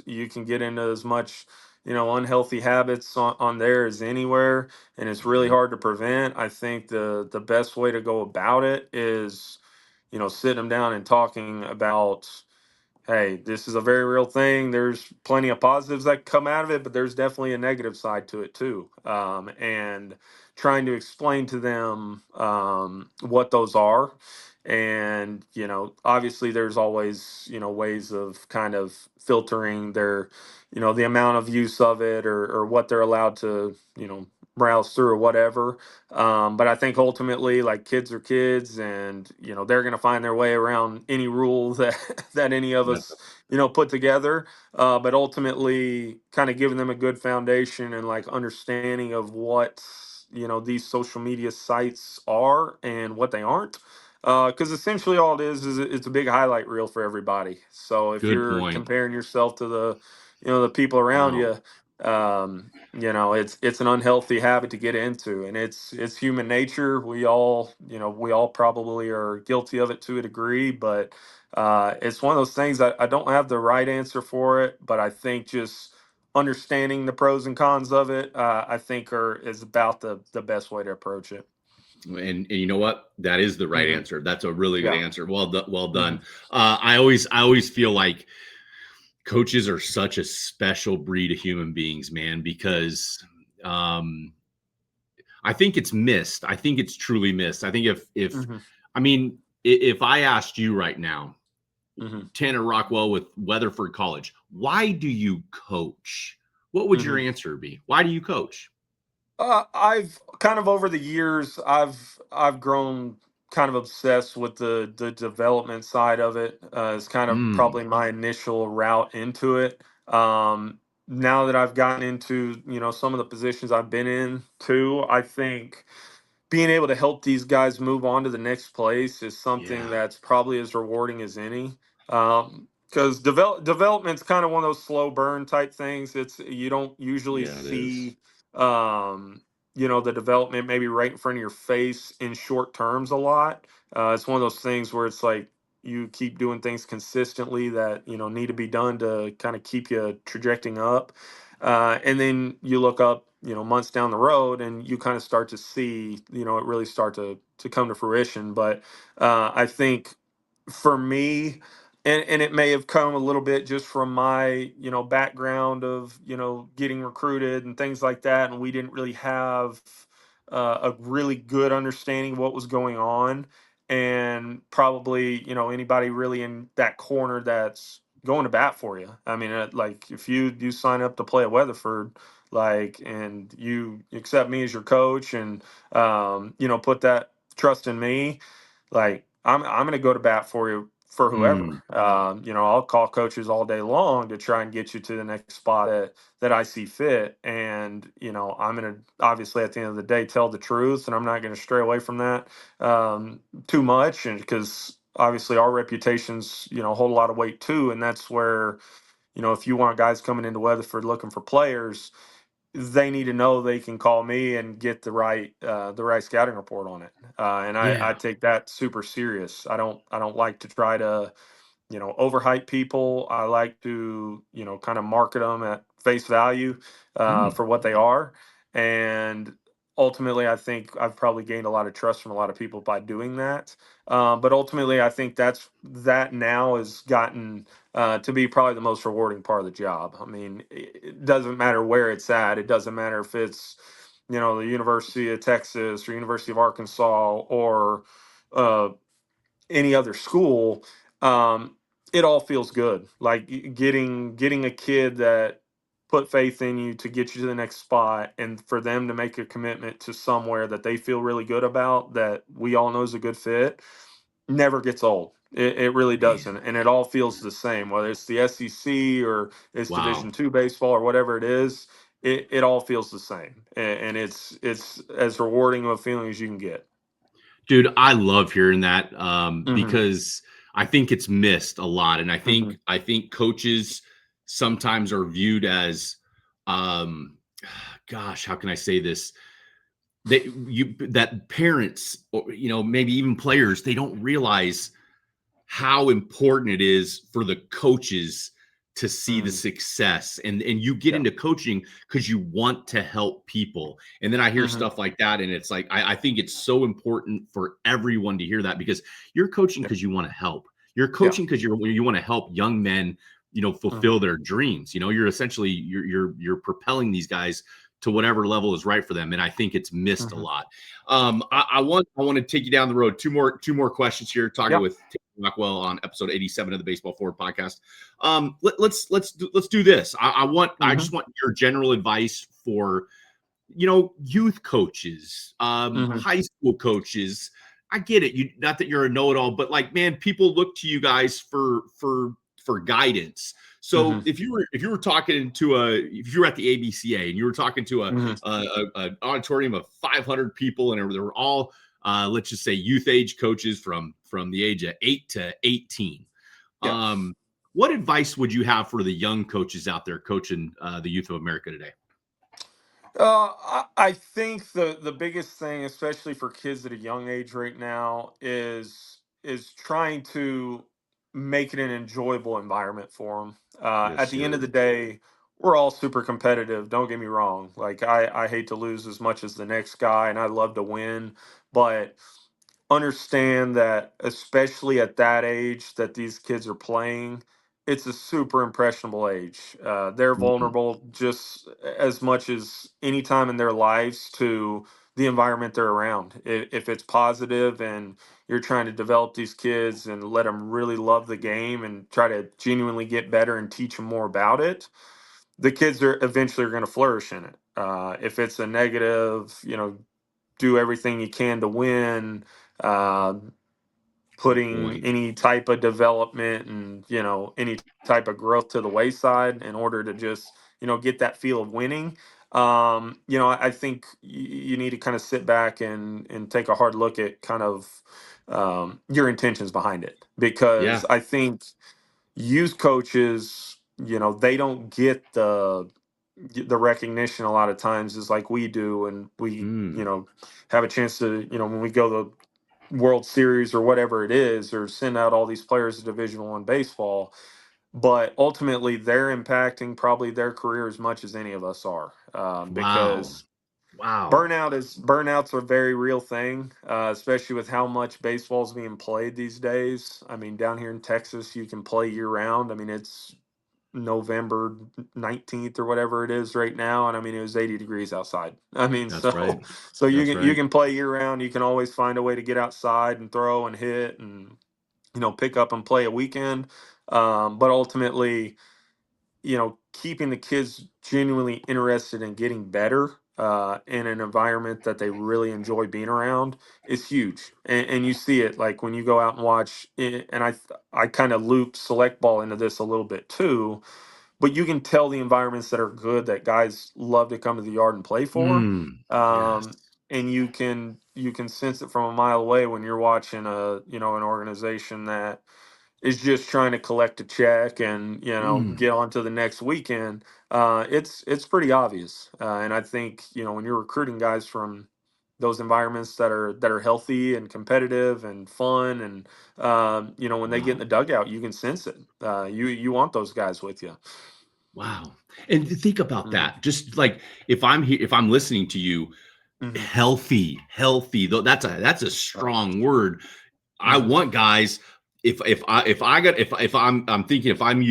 you can get into as much unhealthy habits on there as anywhere, and it's really Yep. hard to prevent. I think the best way to go about it is sitting them down and talking about hey, this is a very real thing. There's plenty of positives that come out of it, but there's definitely a negative side to it too. And trying to explain to them what those are. And, obviously there's always, ways of kind of filtering their, the amount of use of it, or what they're allowed to, browse through or whatever. But I think ultimately, like, kids are kids, and they're going to find their way around any rule that that any of That's us put together. But ultimately, kind of giving them a good foundation and like understanding of what these social media sites are and what they aren't. Because essentially all it is it's a big highlight reel for everybody. So if good you're point. comparing yourself to the people around Wow. you, it's an unhealthy habit to get into, and it's human nature. We all probably are guilty of it to a degree, but it's one of those things that I don't have the right answer for it, but I think just understanding the pros and cons of it, I think is about the best way to approach it. And you know what? That is the right Hmm. answer. That's a really good Yeah. answer. Well done. Well Hmm. done. I always feel like coaches are such a special breed of human beings, man, because um, I think it's missed. I think it's truly missed. I think if Hmm. I mean, if I asked you right now, Hmm. Tanner Rockwell with Weatherford College, why do you coach? What would your Hmm. answer be? Why do you coach? I've kind of over the years, I've grown kind of obsessed with the development side of it. It's kind of Mm, probably my initial route into it. Now that I've gotten into some of the positions I've been in too, I think being able to help these guys move on to the next place is something yeah. that's probably as rewarding as any. Because development's kind of one of those slow burn type things. It's you don't usually Yeah, it is. see the development maybe right in front of your face in short terms a lot. It's one of those things where it's like you keep doing things consistently that need to be done to kind of keep you trajecting up. And then you look up, months down the road, and you kind of start to see, it really start to come to fruition. But I think for me, and it may have come a little bit just from my, background of, getting recruited and things like that, and we didn't really have a really good understanding of what was going on, and probably, anybody really in that corner that's going to bat for you. I mean, like if you sign up to play at Weatherford, like, and you accept me as your coach, and put that trust in me, like I'm gonna go to bat for you for whoever. Mm, I'll call coaches all day long to try and get you to the next spot that I see fit. And I'm gonna obviously at the end of the day tell the truth, and I'm not gonna stray away from that too much, and because obviously our reputations hold a lot of weight too, and that's where if you want guys coming into Weatherford looking for players, they need to know they can call me and get the right scouting report on it. And I yeah. take that super serious. I don't like to try to overhype people. I like to kind of market them at face value Mm, for what they are. And ultimately, I think I've probably gained a lot of trust from a lot of people by doing that. But ultimately, I think that now has gotten to be probably the most rewarding part of the job. I mean, it doesn't matter where it's at. It doesn't matter if it's the University of Texas or University of Arkansas or uh, any other school. um, it all feels good. Like getting a kid that put faith in you to get you to the next spot, and for them to make a commitment to somewhere that they feel really good about, that we all know is a good fit, never gets old. It really man. doesn't, and it all feels the same, whether it's the SEC or it's Wow. Division II baseball or whatever it is. It all feels the same, and it's as rewarding of a feeling as you can get. Dude, I love hearing that Hmm. because I think it's missed a lot. And I Hmm. think I think coaches sometimes are viewed as um gosh, how can I say this? That parents or maybe even players, they don't realize how important it is for the coaches to see the Hmm. success, and you get Yeah. into coaching because you want to help people. And then I hear Hmm. stuff like that, and it's like I think it's so important for everyone to hear that, because you're coaching Yeah. because you want to help. You're Yeah. coaching because you want to help young men, fulfill their dreams. You're essentially you're propelling these guys to whatever level is right for them. And I think it's missed a lot. I want to take you down the road. Two more questions here. Talking with Tanner Rockwell on episode 87 of the Baseball Forward podcast. Let's do this. I just want your general advice for youth coaches, high school coaches. I get it. Not that you're a know-it-all, but like, man, people look to you guys for guidance. So if you were talking to if you were at the ABCA and you were talking to an auditorium of 500 people and they were all let's just say youth age coaches from the age of 8 to 18. Yes. What advice would you have for the young coaches out there coaching the youth of America today? I think the biggest thing, especially for kids at a young age right now, is trying to make it an enjoyable environment for them. Yes, At the end of sir. the day, we're all super competitive. Don't get me wrong. Like I hate to lose as much as the next guy, and I love to win, but understand that especially at that age that these kids are playing, it's a super impressionable age. They're Mhm. vulnerable just as much as any time in their lives to the environment they're around. If it's positive and you're trying to develop these kids and let them really love the game and try to genuinely get better and teach them more about it, the kids are eventually going to flourish in it. If it's a negative, do everything you can to win, uh, Good putting point. any type of development and any type of growth to the wayside in order to just get that feel of winning. I think you need to kind of sit back and take a hard look at kind of your intentions behind it, because Yeah. I think youth coaches, they don't get the recognition a lot of times is like we do, and we Mm. have a chance to when we go to World Series or whatever it is, or send out all these players to Division I baseball. But ultimately, they're impacting probably their career as much as any of us are, Wow. because Wow. burnouts are a very real thing, especially with how much baseball is being played these days. I mean, down here in Texas, you can play year round. I mean, it's November 19th or whatever it is right now, and I mean it was 80 degrees outside. I mean, That's right. so you That's can you right. can play year round. You can always find a way to get outside and throw and hit and pick up and play a weekend. But ultimately, keeping the kids genuinely interested in getting better in an environment that they really enjoy being around is huge. And you see it like when you go out and watch. And I kind of loop select ball into this a little bit too, but you can tell the environments that are good that guys love to come to the yard and play for. Yes. And you can sense it from a mile away when you're watching an organization that is just trying to collect a check and Mm. get on to the next weekend. It's pretty obvious, and I think when you're recruiting guys from those environments that are healthy and competitive and fun, and when they get in Wow. the dugout, you can sense it. You want those guys with you. Wow. And think about Hmm. that. Just like if I'm here, if I'm listening to you, Hmm. healthy, though that's a strong word. I Hmm. want guys. If I'm thinking if I'm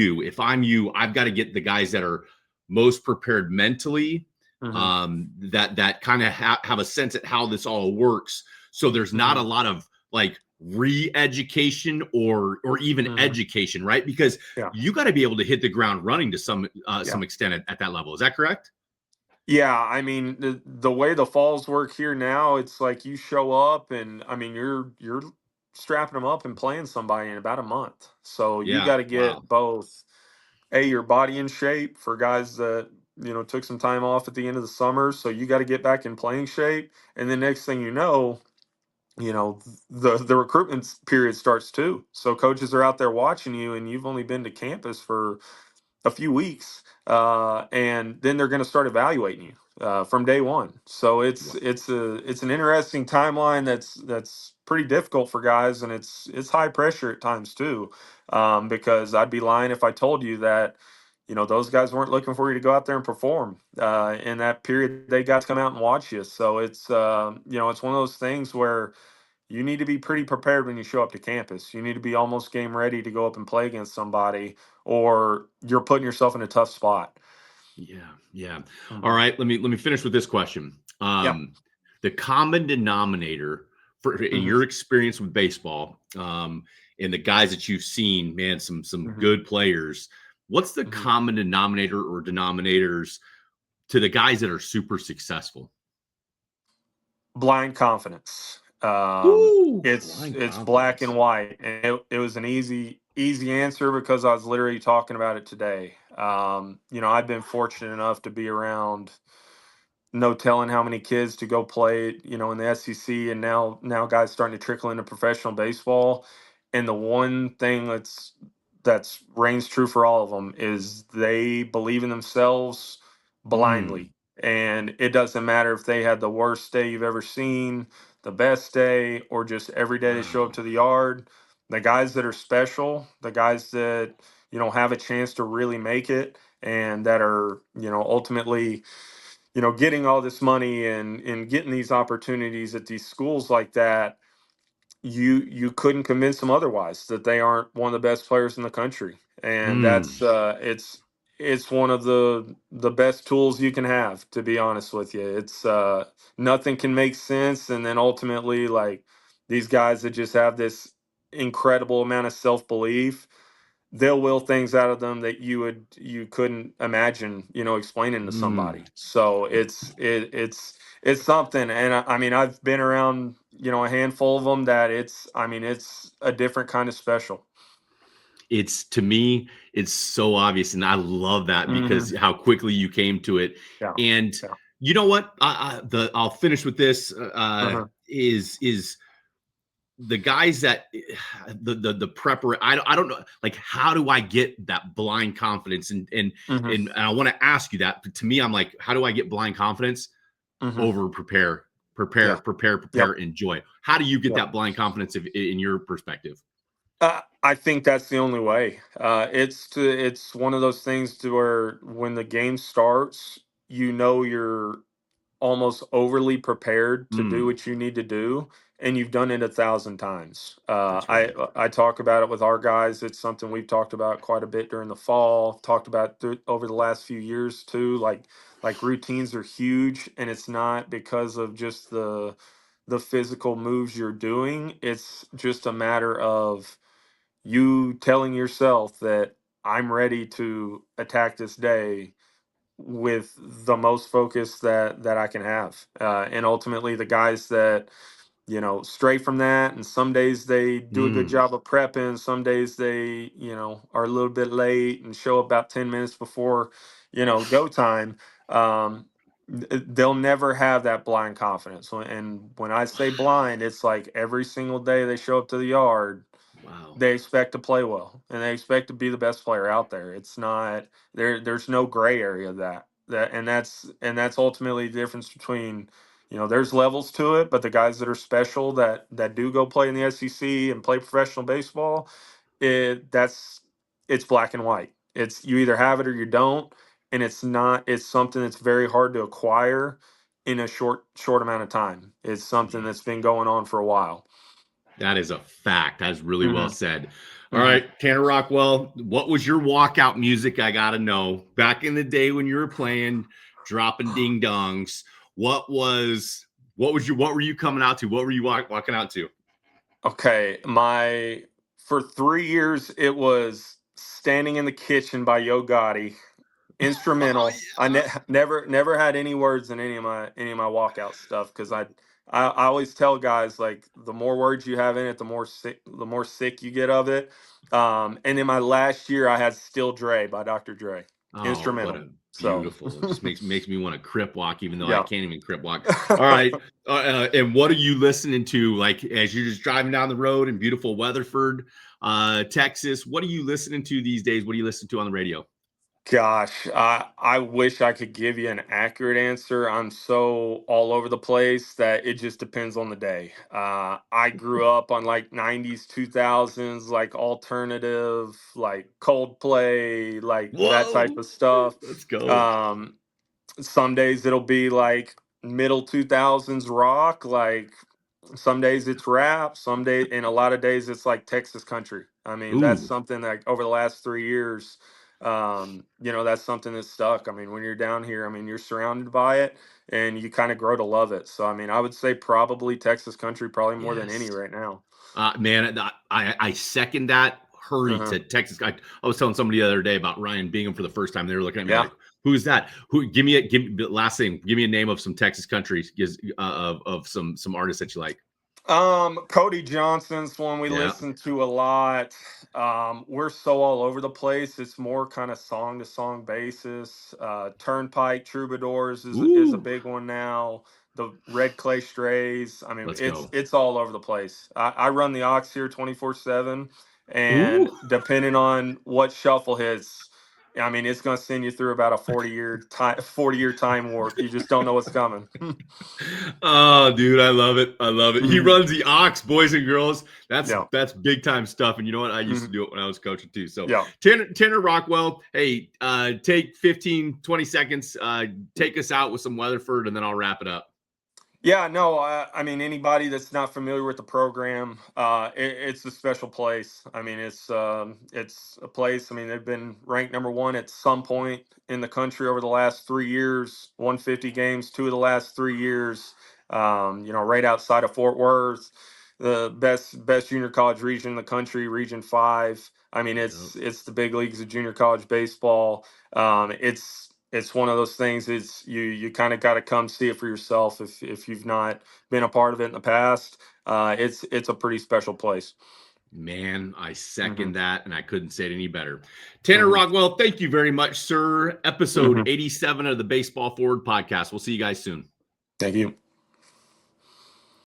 you, I've got to get the guys that are most prepared mentally, Hmm. that kind of have a sense at how this all works. So there's not a Hmm. lot of like re-education or even Hmm. education, right? Because Yeah. you got to be able to hit the ground running to Yeah. some extent at that level. Is that correct? Yeah, I mean the way the falls work here now, it's like you show up and I mean you're strapping them up and playing somebody in about a month. So you Yeah. got to Wow. get both your body in shape for guys that took some time off at the end of the summer. So you got to get back in playing shape, and then next thing the recruitment period starts too. So coaches are out there watching you, and you've only been to campus for a few weeks, and then they're going to start evaluating you from day one. So it's Wow. it's an interesting timeline that's pretty difficult for guys, and it's high pressure at times too, because I'd be lying if I told you that those guys weren't looking for you to go out there and perform in that period. They got to come out and watch you. So it's it's one of those things where you need to be pretty prepared when you show up to campus. You need to be almost game ready to go up and play against somebody, or you're putting yourself in a tough spot. Yeah, yeah. All Mm-hmm. right, let me finish with this question. Yeah. The common denominator for in Mm-hmm. your experience with baseball, and the guys that you've seen, man, some Mm-hmm. good players. What's the Mm-hmm. common denominator or denominators to the guys that are super successful? Blind confidence. Woo! Blind It's black and confidence. white, and it was an easy answer because I was literally talking about it today. I've been fortunate enough to be around no telling how many kids to go play, in the SEC, and now guys starting to trickle into professional baseball. And the one thing that's reigns true for all of them is they believe in themselves Mm, blindly. And it doesn't matter if they had the worst day you've ever seen, the best day, or just every day they show up wow. to the yard. The guys that are special, the guys that have a chance to really make it, and that are ultimately getting all this money and getting these opportunities at these schools like that, you couldn't convince them otherwise that they aren't one of the best players in the country. And Mm, it's one of the best tools you can have, to be honest with you. It's nothing can make sense, and then ultimately, like, these guys that just have this incredible amount of self-belief, they'll will things out of them that you couldn't imagine, explaining to mm. somebody. So it's something. And I mean, I've been around, a handful of them that it's a different kind of special. It's to me, it's so obvious, and I love that Hmm. because how quickly you came to it. Yeah. And Yeah. you know what? I'll finish with this. Uh-huh. Is the guys that the prepper? I don't know. Like, how do I get that blind confidence? Hmm. And I want to ask you that. But to me, I'm like, how do I get blind confidence? Hmm. Over Yeah. prepare, Yep. enjoy. How do you get Yep. that blind confidence in your perspective? I think that's the only way. It's one of those things to where when the game starts, you're almost overly prepared to do Mm, what you need to do, and you've done it 1,000 times. that's right. I talk about it with our guys. It's something we've talked about quite a bit during the fall, talked about over the last few years too. Like routines are huge, and it's not because of just the physical moves you're doing. It's just a matter of you telling yourself that I'm ready to attack this day with the most focus that I can have. And ultimately, the guys that stray from that, and some days they do a good Mm, job of prepping, some days they are a little bit late and show up about 10 minutes before go time. Um, they'll never have that blind confidence. And when I say blind, it's like every single day they show up to the yard, wow. they expect to play well and they expect to be the best player out there. It's not there's no gray area of that and that's ultimately the difference between, there's levels to it, but the guys that are special that do go play in the SEC and play professional baseball, it's black and white. It's you either have it or you don't, and it's something that's very hard to acquire in a short amount of time. It's something Yeah. that's been going on for a while. That is a fact. That's really well Hmm. said. All Hmm. right, Tanner Rockwell, what was your walkout music? I got to know. Back in the day when you were playing, dropping ding dongs, what were you coming out to? What were you walking out to? Okay, my for 3 years it was "Standing in the Kitchen" by Yo Gotti, Oh instrumental. I yeah. never had any words in any of my walkout stuff because I always tell guys, like, the more words you have in it, the more sick you get of it. And in my last year, I had "Still Dre" by Dr. Dre, Oh, what instrumental. a So beautiful. It just makes me want to crip walk, even though I yeah. can't even crip walk. All right. And what are you listening to? Like as you're just driving down the road in beautiful Weatherford, Texas. What are you listening to these days? What do you listen to on the radio? Gosh, I wish I could give you an accurate answer. I'm so all over the place that it just depends on the day. I grew up on like 90s, 2000s, like alternative, like Coldplay, like that type Whoa. of stuff. Let's go. Um, some days it'll be like middle 2000s rock, like Some days it's rap, and a lot of days it's like Texas country. I mean, that's Ooh, something that over the last 3 years, that's something that's stuck. I mean, when you're down here, I mean, you're surrounded by it and you kind of grow to love it. So, I mean, I would say probably Texas country, probably more than any yes. right now. Man, I second that. Hurry Uh-huh. to Texas. I was telling somebody the other day about Ryan Bingham for the first time. They were looking at me Yeah. like, "Who's that? Who? Give me last thing. Give me a name of some Texas country of some artists that you like." Cody Johnson's one we Yeah, listen to a lot. We're so all over the place. It's more kind of song to song basis. Turnpike Troubadours is a ooh, big one now. The Red Clay Strays. I mean, let's go. it's all over the place. I run the aux here 24/7, and Ooh, depending on what shuffle hits, I mean, it's going to send you through about a 40-year time warp. You just don't know what's coming. oh, dude, I love it. I love it. He Mhm. runs the Ox, boys and girls. Yeah. That's big time stuff. And you know what? I used to Mhm. do it when I was coaching too. So Yeah. Tanner Rockwell, hey, take 15, 20 seconds, take us out with some Weatherford, and then I'll wrap it up. Yeah, no, I mean anybody that's not familiar with the program, it's a special place. I mean, it's a place. I mean, they've been ranked number one at some point in the country over the last 3 years. 150 games, 2 of the last 3 years. Right outside of Fort Worth, the best junior college region in the country, Region 5. I mean, Yep. it's the big leagues of junior college baseball. It's one of those things. It's you kind of got to come see it for yourself if you've not been a part of it in the past. It's a pretty special place. Man, I Hmm. second that, and I couldn't say it any better. Tanner Hmm. Rockwell, thank you very much, sir. Episode Hmm. 87 of the Baseball Forward podcast. We'll see you guys soon. Thank you.